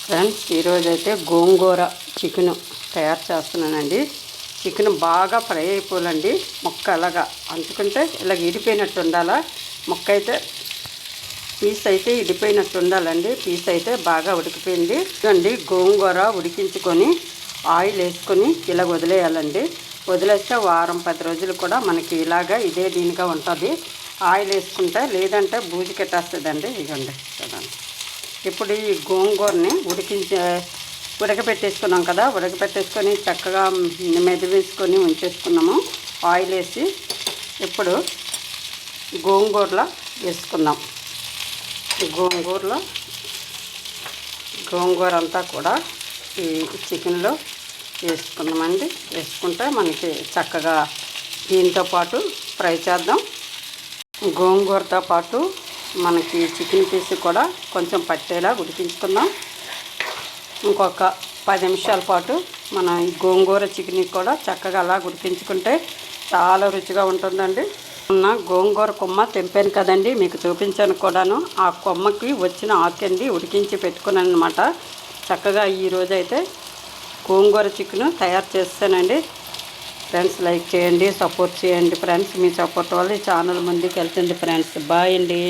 Friends, ఈరోజైతే గోంగూర chicken తయారు చేస్తున్నానండి. చికెన్ బాగా ఫ్రై అయిపోవాలండి. ముక్క అలాగా అంటుకుంటే ఇలాగ ఇడిపోయినట్టు ఉండాలా. ముక్క అయితే పీస్ అయితే ఇడిపోయినట్టు ఉండాలండి. పీస్ అయితే బాగా ఉడికిపోయింది అండి. గోంగూర ఉడికించుకొని ఆయిల్ వేసుకొని ఇలా వదిలేయాలండి. వదిలేస్తే వారం 10 రోజులు కూడా మనకి ఇలాగా ఇదే దీనిగా ఉంటుంది. ఆయిల్ వేసుకుంటే లేదంటే బూజు కట్టేస్తుందండి. ఇదండి చూడండి. ఇప్పుడు ఈ గోంగూరని ఉడకపెట్టేసుకున్నాం కదా. ఉడకపెట్టేసుకొని చక్కగా మెదివేసుకొని ఉంచేసుకున్నాము ఆయిల్ వేసి. ఇప్పుడు గోంగూరలో వేసుకుందాం. గోంగూర అంతా కూడా ఈ చికెన్లో వేసుకుందామండి. వేసుకుంటే మనకి చక్కగా దీంతో పాటు ఫ్రై చేద్దాం. గోంగూరతో పాటు మనకి చికెన్ పీస్ కూడా కొంచెం పట్టేలా ఉడికించుకుందాం. ఇంకొక 10 నిమిషాల పాటు మన ఈ గోంగూర చికెన్ కూడా చక్కగా అలా ఉడికించుకుంటే చాలా రుచిగా ఉంటుందండి. గోంగూర కొమ్మ తెంపాను కదండి, మీకు చూపించాను కూడాను. ఆ కొమ్మకి వచ్చిన ఆకండి ఉడికించి పెట్టుకున్నాను అనమాట. చక్కగా ఈరోజు అయితే గోంగూర చికెన్ తయారు చేస్తానండి. ఫ్రెండ్స్, లైక్ చేయండి, సపోర్ట్ చేయండి ఫ్రెండ్స్. మీ సపోర్ట్ వల్ల ఈ ఛానల్ ముందుకు వెళ్తుంది ఫ్రెండ్స్. బాయ్ అండి.